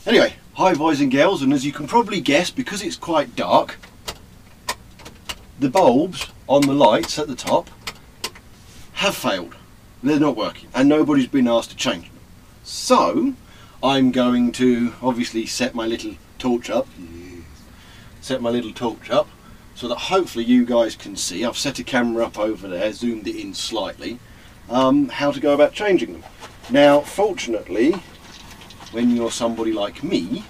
Anyway, hi boys and girls, and as you can probably guess, because it's quite dark, the bulbs on the lights at the top have failed. They're not working, and nobody's been asked to change them. So, I'm going to obviously set my little torch up. Set my little torch up so that hopefully you guys can see. I've set a camera up over there, zoomed it in slightly, how to go about changing them. Now, fortunately, when you're somebody like me,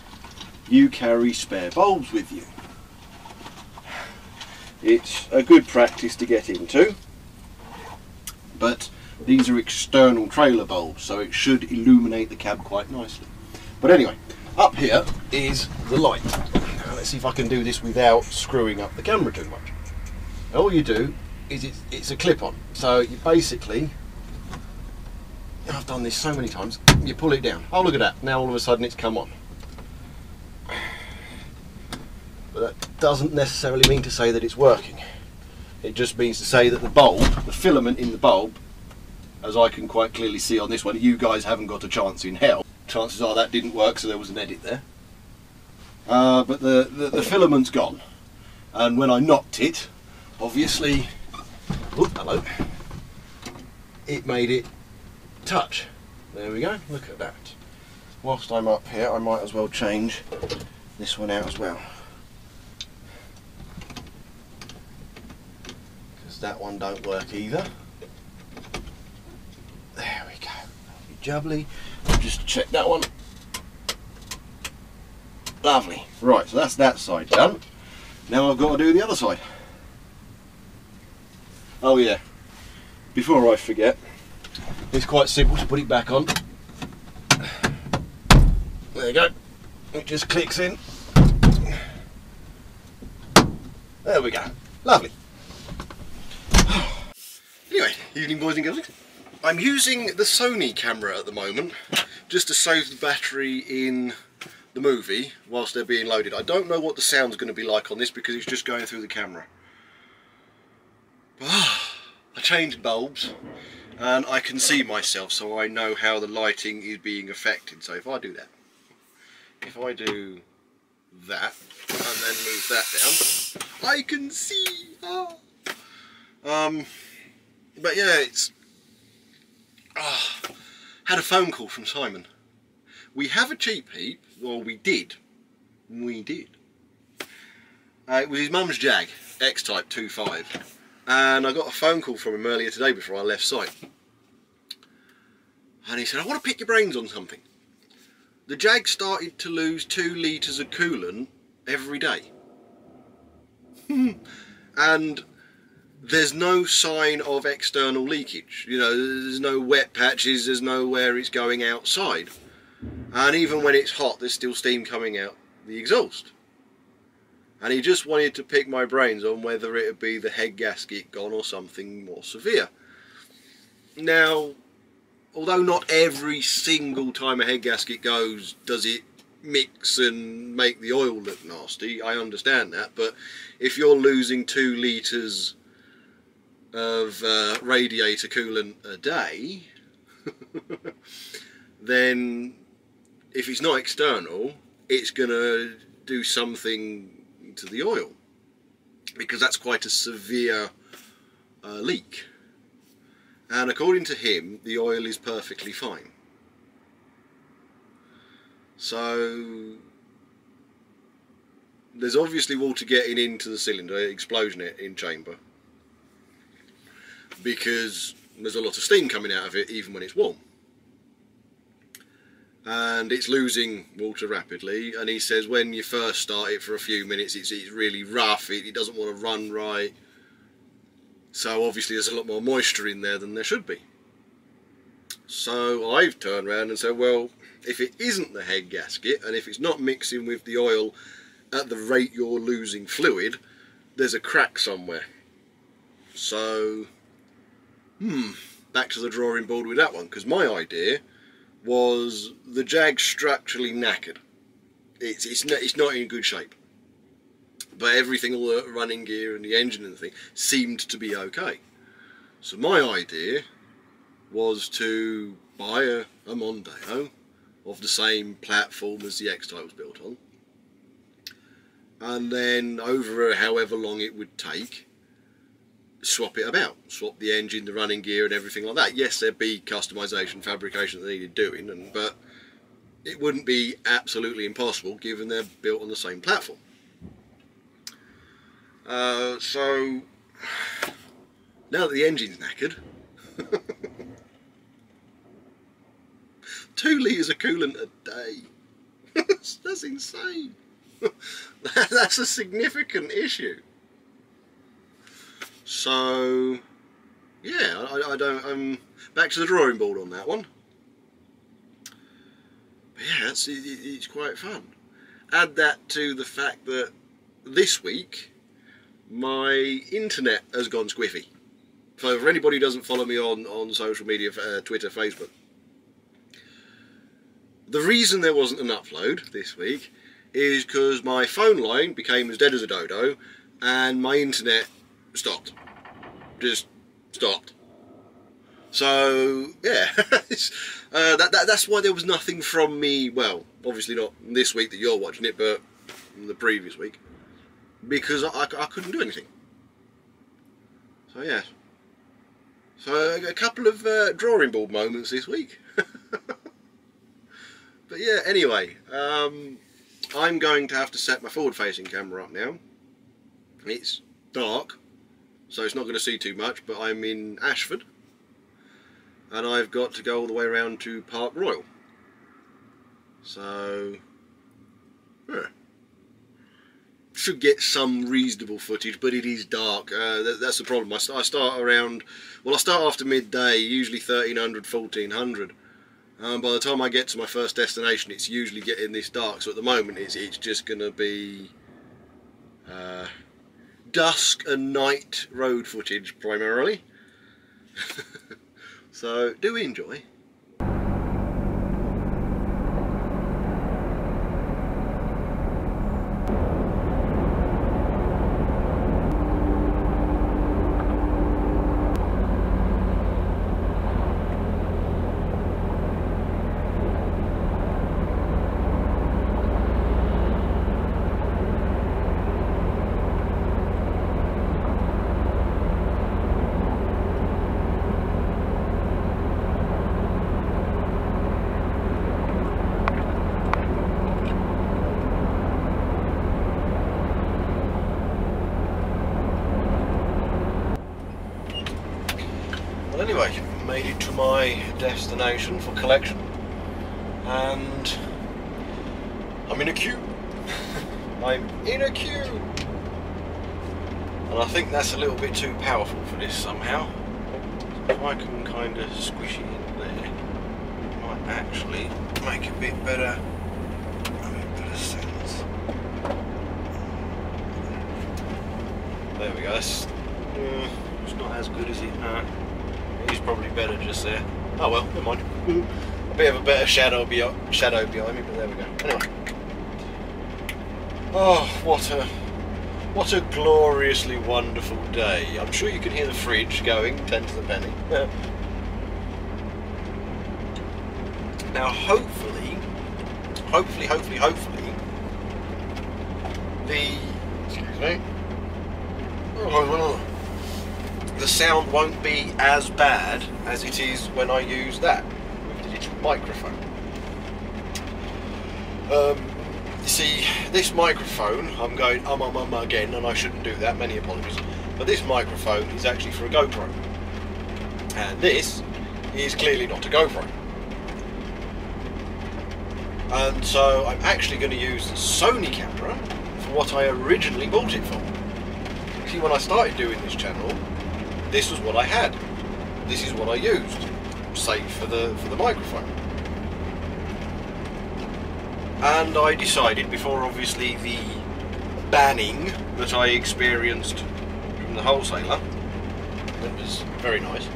you carry spare bulbs with you. It's a good practice to get into, but these are external trailer bulbs, so it should illuminate the cab quite nicely. But anyway, up here is the light. Now let's see if I can do this without screwing up the camera too much. All you do is it's a clip-on, so you basically, I've done this so many times, you pull it down. Oh, look at that, now all of a sudden it's come on. But that doesn't necessarily mean to say that it's working. It just means to say that the bulb, the filament in the bulb, as I can quite clearly see on this one, you guys haven't got a chance in hell. Chances are that didn't work, so there was an edit there. But the filament's gone. And when I knocked it, obviously, oh, hello, it made it touch. There we go, look at that. Whilst I'm up here, I might as well change this one out as well, because that one don't work either. There we go, lovely jubbly. Just check that one. Lovely. Right, so that's that side done. Now I've got to do the other side. Oh yeah, before I forget, it's quite simple to put it back on. There you go. It just clicks in. There we go. Lovely. Anyway, evening boys and girls. I'm using the Sony camera at the moment just to save the battery in the movie whilst they're being loaded. I don't know what the sound's going to be like on this because it's just going through the camera. I changed bulbs and I can see myself, so I know how the lighting is being affected. So if I do that, if I do that and then move that down, I can see. But yeah, it's had a phone call from Simon. We have a cheap Heap, well we did. It was his mum's Jag, X-Type 2.5, and I got a phone call from him earlier today before I left site. And he said, I want to pick your brains on something. The Jag started to lose 2 litres of coolant every day. And there's no sign of external leakage. You know, there's no wet patches, there's nowhere it's going outside. And even when it's hot, there's still steam coming out the exhaust. And he just wanted to pick my brains on whether it would be the head gasket gone or something more severe. Now, although not every single time a head gasket goes does it mix and make the oil look nasty, I understand that, but if you're losing 2 litres of radiator coolant a day, then if it's not external, it's going to do something to the oil, because that's quite a severe leak. And according to him, the oil is perfectly fine. So there's obviously water getting into the cylinder, explosion it in chamber, because there's a lot of steam coming out of it even when it's warm. And it's losing water rapidly, and he says when you first start it for a few minutes it's really rough, it doesn't want to run right, so obviously there's a lot more moisture in there than there should be. So I've turned around and said, well, if it isn't the head gasket and if it's not mixing with the oil at the rate you're losing fluid, there's a crack somewhere. So back to the drawing board with that one, because my idea was the Jag's structurally knackered. It's not in good shape, but everything, all the running gear and the engine and the thing, seemed to be okay. So my idea was to buy a Mondeo, of the same platform as the X-Type was built on, and then over however long it would take, swap it about, swap the engine, the running gear and everything like that. Yes, there'd be customization, fabrication that needed doing, but it wouldn't be absolutely impossible given they're built on the same platform. So now that the engine's knackered, 2 litres of coolant a day. That's insane. That's a significant issue. So yeah, I'm back to the drawing board on that one. But yeah, it's quite fun. Add that to the fact that this week my internet has gone squiffy. So for anybody who doesn't follow me on social media, Twitter, Facebook, the reason there wasn't an upload this week is because my phone line became as dead as a dodo and my internet stopped. Just stopped. So yeah, that's why there was nothing from me. Well, obviously not this week that you're watching it, but the previous week, because I couldn't do anything. So yeah, so a couple of drawing board moments this week. But yeah, anyway, I'm going to have to set my forward-facing camera up now. It's dark, so it's not going to see too much, but I'm in Ashford, and I've got to go all the way around to Park Royal. So, yeah. Should get some reasonable footage, but it is dark. That's the problem. I start around, well, I start after midday, usually 1300, 1400. By the time I get to my first destination, it's usually getting this dark. So at the moment, it's just going to be dusk and night road footage primarily. So do enjoy. Anyway, made it to my destination for collection, and I'm in a queue. I'm in a queue, and I think that's a little bit too powerful for this somehow. If I can kind of squish it in there, it might actually make a bit better sense. There we go. It's not as good as it. It's probably better just there. Oh well, never mind. A bit of a better shadow behind me, but there we go. Anyway. Oh, what a gloriously wonderful day. I'm sure you can hear the fridge going 10 to the penny. Now hopefully, the sound won't be as bad as it is when I use that with the digital microphone. You see, this microphone, I'm going again, and I shouldn't do that, many apologies, but this microphone is actually for a GoPro, and this is clearly not a GoPro. And so I'm actually going to use the Sony camera for what I originally bought it for. See, when I started doing this channel, this was what I had. This is what I used, save for the microphone. And I decided, before obviously the banning that I experienced from the wholesaler, that was very nice,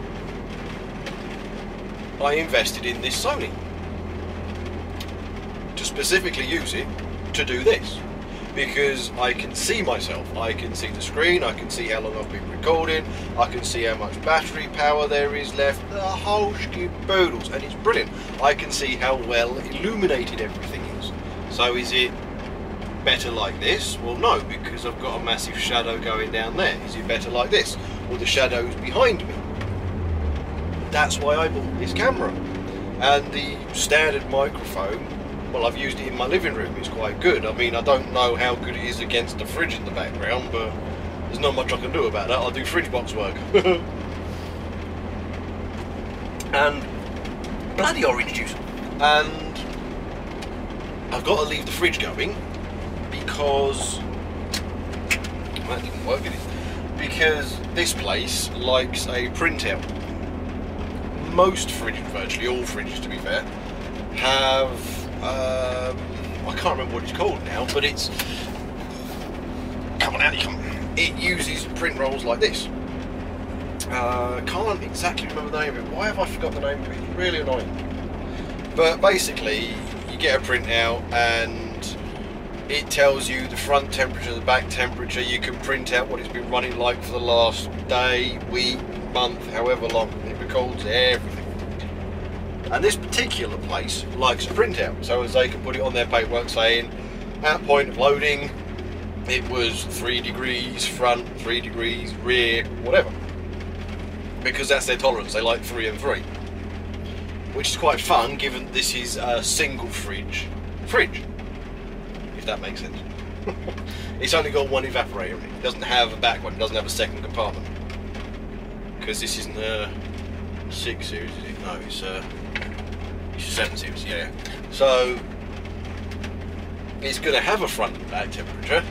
I invested in this Sony to specifically use it to do this. because I can see myself. I can see the screen, I can see how long I've been recording, I can see how much battery power there is left, the whole skiboodles, and it's brilliant. I can see how well illuminated everything is. So is it better like this? Well, no, because I've got a massive shadow going down there. Is it better like this? Well, the shadow's behind me. That's why I bought this camera. And the standard microphone, well, I've used it in my living room, it's quite good. I mean, I don't know how good it is against the fridge in the background, but there's not much I can do about that. I'll do fridge box work. And bloody orange juice. And I've got to leave the fridge going because that didn't work, did it? Because this place likes a printout. Most fridges, virtually all fridges to be fair, have I can't remember what it's called now, but it's, come on out you come. It uses print rolls like this. Can't exactly remember the name of it. Why have I forgot the name of it? It's really annoying. But basically, you get a printout and it tells you the front temperature, the back temperature. You can print out what it's been running like for the last day, week, month, however long. It records everything. And this particular place likes a printout, so as they can put it on their paperwork saying, at point of loading, it was 3 degrees front, 3 degrees rear, whatever. Because that's their tolerance, they like 3 and 3. Which is quite fun, given this is a single fridge, if that makes sense. It's only got one evaporator in it. It doesn't have a back one, it doesn't have a second compartment. Because this isn't a 6 series, is it? No, it's a 7 series, yeah. So, it's going to have a front and back temperature,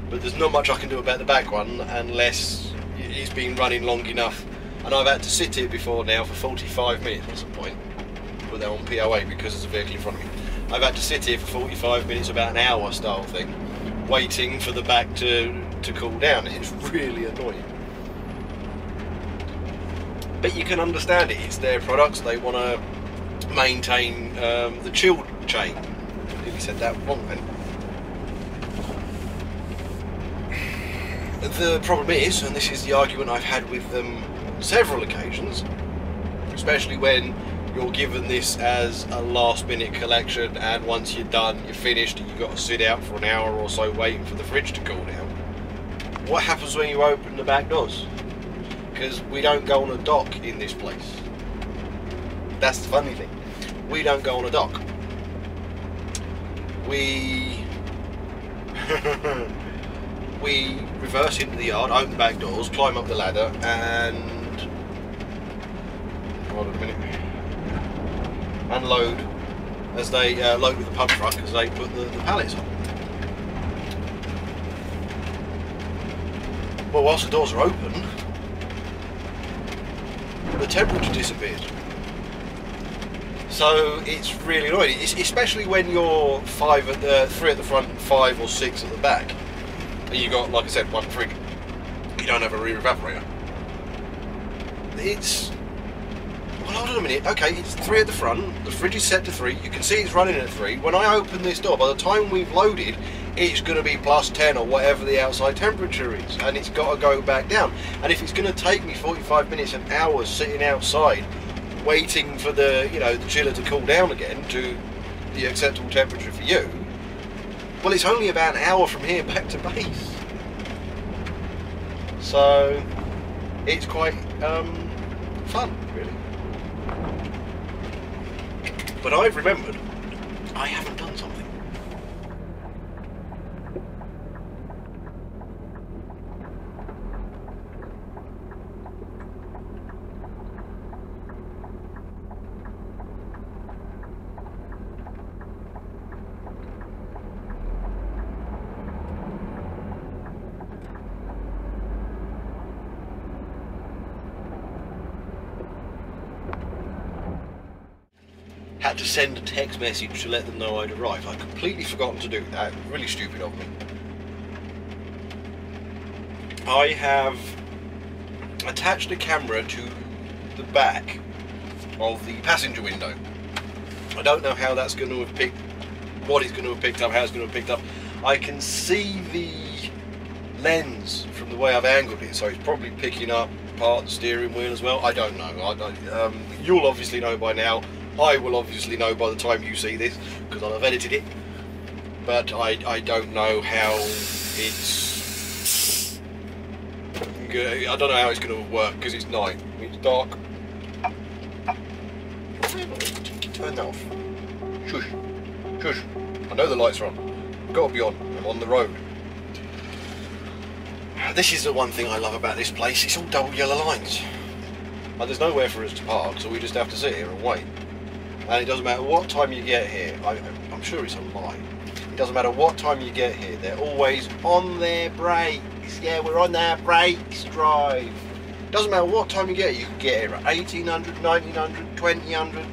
but there's not much I can do about the back one unless it's been running long enough. And I've had to sit here before now for 45 minutes, what's the point? Put that on POA because there's a vehicle in front of me. I've had to sit here for 45 minutes, about an hour style thing, waiting for the back to cool down. It's really annoying. But you can understand it, it's their products, they want to maintain the chill chain. I nearly said that wrong then. The problem is, and this is the argument I've had with them on several occasions, especially when you're given this as a last minute collection and once you're done, you're finished and you've got to sit out for an hour or so waiting for the fridge to cool down. What happens when you open the back doors? Because we don't go on a dock in this place. That's the funny thing. We don't go on a dock. We we reverse into the yard, open the back doors, climb up the ladder, and hold on a minute. Unload as they load with the pump truck as they put the pallets on. Well, whilst the doors are open, the temperature disappears. So it's really annoying, especially when you're 3 at the front and 5 or 6 at the back, and you got, like I said, one fridge. You don't have a rear evaporator. It's, well, hold on a minute. Okay, it's 3 at the front. The fridge is set to 3. You can see it's running at 3. When I open this door, by the time we've loaded, it's going to be plus 10 or whatever the outside temperature is, and it's got to go back down. And if it's going to take me 45 minutes and hours sitting outside waiting for the, you know, the chiller to cool down again to the acceptable temperature for you, well, it's only about an hour from here back to base. So it's quite fun, really. But I've remembered I haven't done something. Had to send a text message to let them know I'd arrived. I'd completely forgotten to do that. Really stupid of me. I have attached a camera to the back of the passenger window. I don't know how that's going to have picked, what it's going to have picked up, how it's going to have picked up. I can see the lens from the way I've angled it, so it's probably picking up part of the steering wheel as well. I don't know. You'll obviously know by now. I will obviously know by the time you see this, because I'll have edited it. But I don't know how it's... I don't know how it's going to work, because it's night. It's dark. Turn that off. Shush. Shush. I know the lights are on. I've got to be on. I'm on the road. This is the one thing I love about this place. It's all double yellow lines. And there's nowhere for us to park, so we just have to sit here and wait. And it doesn't matter what time you get here. I'm sure it's a lie. It doesn't matter what time you get here. They're always on their brakes. Yeah, we're on our brakes drive. Doesn't matter what time you get here. You can get here at 1800, 1900, 2000.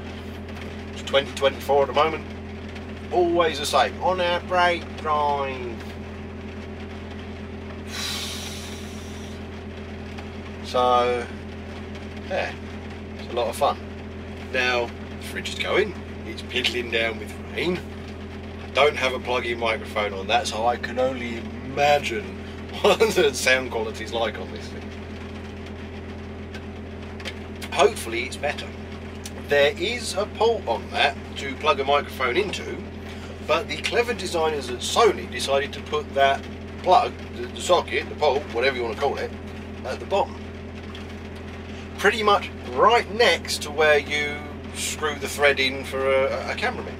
It's 2024 at the moment. Always the same. On our brake drive. So, yeah, it's a lot of fun. Now, the fridge is going, it's piddling down with rain. I don't have a plug-in microphone on that, so I can only imagine what the sound quality is like on this thing. Hopefully it's better. There is a port on that to plug a microphone into, but the clever designers at Sony decided to put that plug, the socket, the port, whatever you want to call it, at the bottom. Pretty much right next to where you screw the thread in for a cameraman.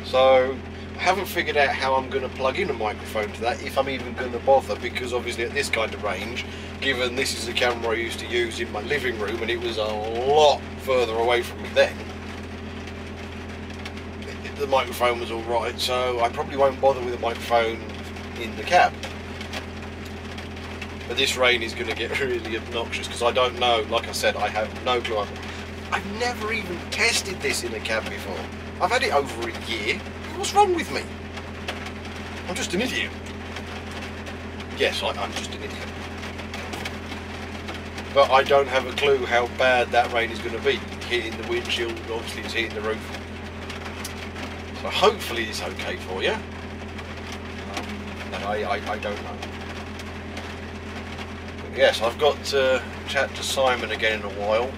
So I haven't figured out how I'm going to plug in a microphone to that, if I'm even going to bother, because obviously at this kind of range, given this is the camera I used to use in my living room and it was a lot further away from me then, the microphone was alright, so I probably won't bother with a microphone in the cab. But this rain is going to get really obnoxious, because I don't know, like I said, I have no clue. I've never even tested this in a cab before. I've had it over a year. What's wrong with me? I'm just an idiot. Yes, I'm just an idiot. But I don't have a clue how bad that rain is going to be. Hitting the windshield, obviously it's hitting the roof. So hopefully it's okay for you. And I don't know. Yes, I've got to chat to Simon again in a while,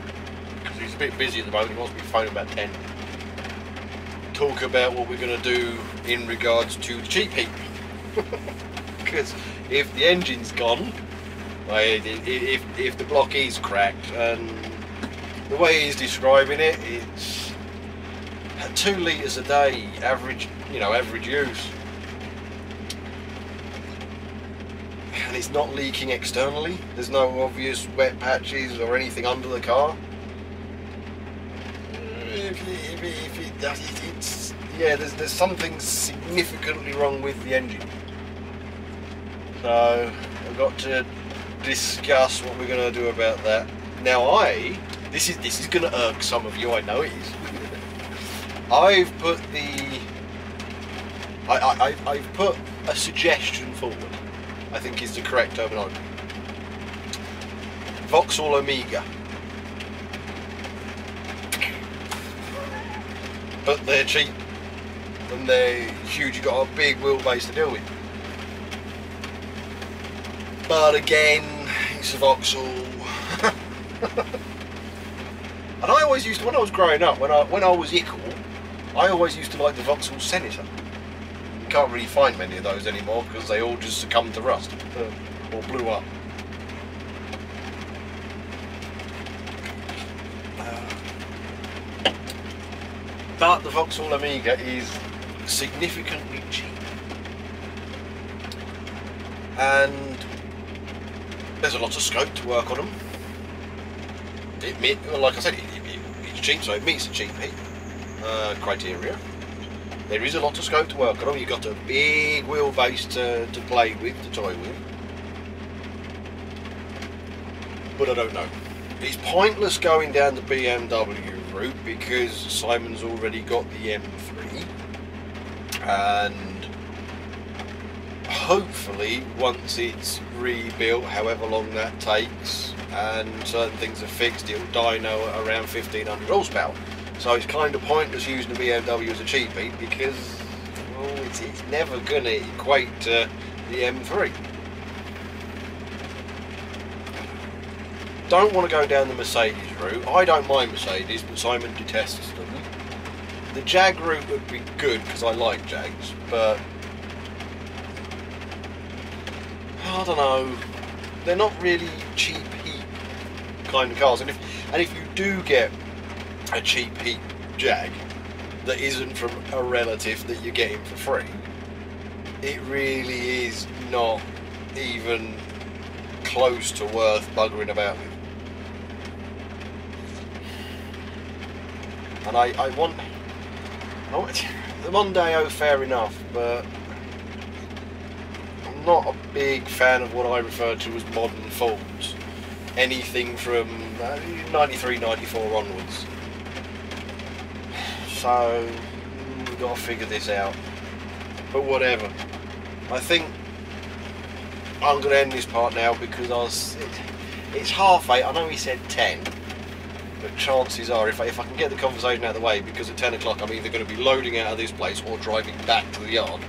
because he's a bit busy at the moment. He wants me to phone him about 10. Talk about what we're going to do in regards to the cheap heap. Because if the engine's gone, if the block is cracked, and the way he's describing it, it's 2 litres a day, average, average use. And it's not leaking externally. There's no obvious wet patches or anything under the car. If it does, it's yeah. There's something significantly wrong with the engine. So I've got to discuss what we're going to do about that. Now this is going to irk some of you. I know it is. I've put I've put a suggestion forward. I think is the correct terminology. Vauxhall Omega. But they're cheap and they're huge. You've got a big wheelbase to deal with. But again, it's a Vauxhall. And I always used to, when I was growing up, when I was ickle, I always used to like the Vauxhall Senator. Can't really find many of those anymore because they all just succumbed to rust or blew up. But the Vauxhall Omega is significantly cheap, and there's a lot of scope to work on them. Like I said, it's cheap, so it meets the cheap heat criteria. There is a lot of scope to work on them. You've got a big wheelbase to play with, to toy with. But I don't know. It's pointless going down the BMW route because Simon's already got the M3. And hopefully, once it's rebuilt, however long that takes, and certain things are fixed, it'll dyno at around 1500 horsepower. So it's kind of pointless using a BMW as a cheap heat because, it's never going to equate to the M3. Don't want to go down the Mercedes route. I don't mind Mercedes, but Simon detests them. The Jag route would be good because I like Jags, but I don't know. They're not really cheap Heap kind of cars, and if you do get a cheap Heap Jag that isn't from a relative that you're getting for free, it really is not even close to worth buggering about with. And I want the Mondeo, fair enough, but I'm not a big fan of what I refer to as modern Fords. Anything from 93, 94 onwards. So, we've got to figure this out. But whatever. I think I'm going to end this part now because it's 8:30. I know he said 10. But chances are, if I can get the conversation out of the way, because at 10 o'clock I'm either going to be loading out of this place or driving back to the yard.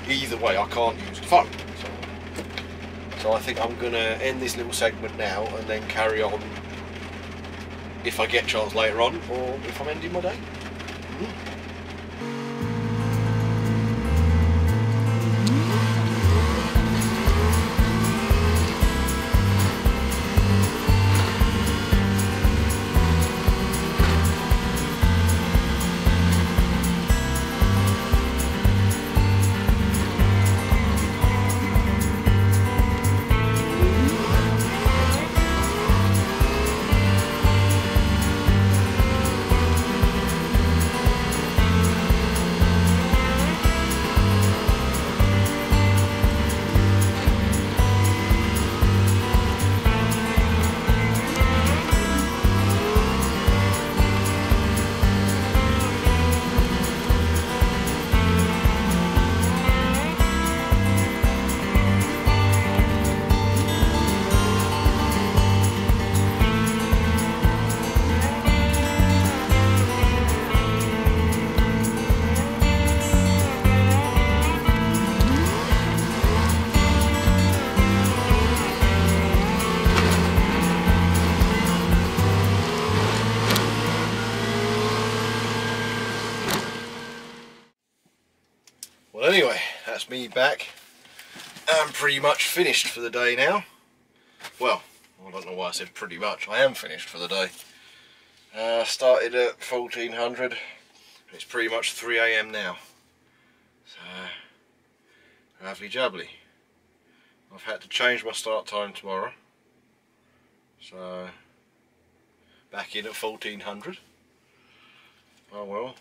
Either way, I can't use the phone. So I think I'm going to end this little segment now and then carry on if I get a chance later on, or if I'm ending my day. Well, anyway, that's me back. I'm pretty much finished for the day now. Well, I don't know why I said pretty much. I am finished for the day. Started at 1400. It's pretty much 3 AM now. So, lovely jubbly. I've had to change my start time tomorrow. So, back in at 1400. Oh well.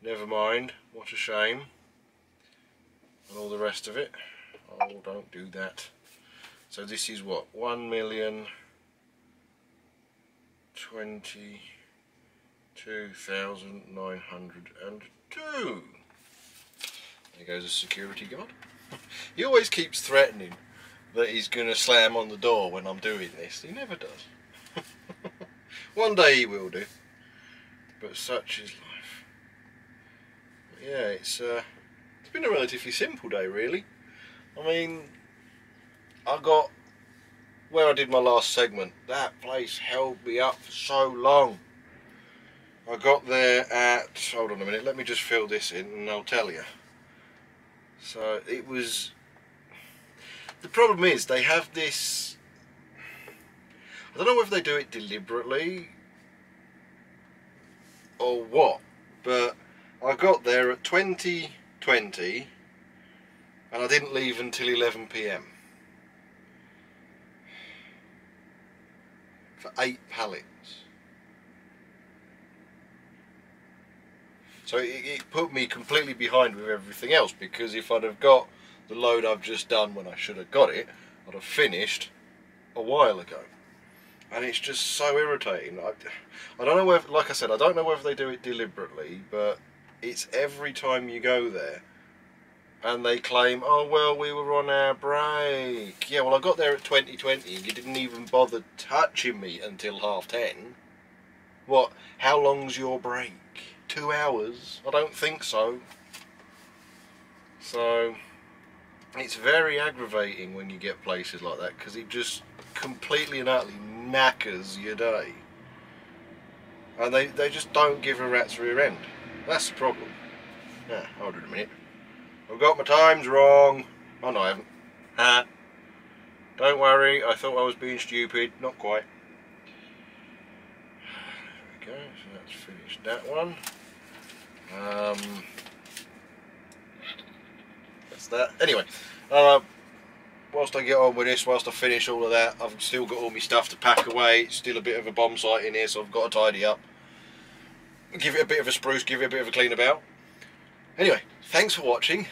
Never mind. What a shame. And all the rest of it. Oh, don't do that. So this is what? 1,022,902. There goes a security guard. He always keeps threatening that he's going to slam on the door when I'm doing this. He never does. One day he will do. But such is life. But yeah, it's been a relatively simple day, really. I mean, I got where I did my last segment. That place held me up for so long. I got there at, hold on a minute, let me just fill this in and I'll tell you. So it was, the problem is they have this, I don't know whether they do it deliberately or what, but I got there at 20:20 and I didn't leave until 11 PM for 8 pallets. So it put me completely behind with everything else, because if I'd have got the load I've just done when I should have got it, I'd have finished a while ago. And it's just so irritating. I don't know whether, like I said, I don't know whether they do it deliberately, but it's every time you go there and they claim, oh well, we were on our break. Yeah, well, I got there at 20:20 and you didn't even bother touching me until 10:30. What, how long's your break? 2 hours? I don't think so. So it's very aggravating when you get places like that, because it just completely and utterly knackers your day. And they just don't give a rat's rear end. That's the problem. Yeah, hold on a minute. I've got my times wrong. Oh no, I haven't. Ha. Don't worry, I thought I was being stupid. Not quite. There we go, so that's finished that one. That's that. Anyway, whilst I get on with this, whilst I finish all of that, I've still got all my stuff to pack away. It's still a bit of a bomb site in here, so I've got to tidy up. Give it a bit of a spruce, give it a bit of a clean about. Anyway, thanks for watching.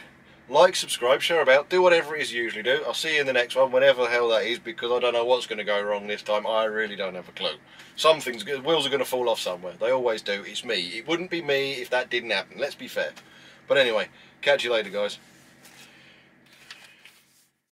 Like, subscribe, share about, do whatever it is you usually do. I'll see you in the next one, whenever the hell that is, because I don't know what's going to go wrong this time. I really don't have a clue. Something's good. Wheels are going to fall off somewhere. They always do. It's me. It wouldn't be me if that didn't happen. Let's be fair. But anyway, catch you later, guys.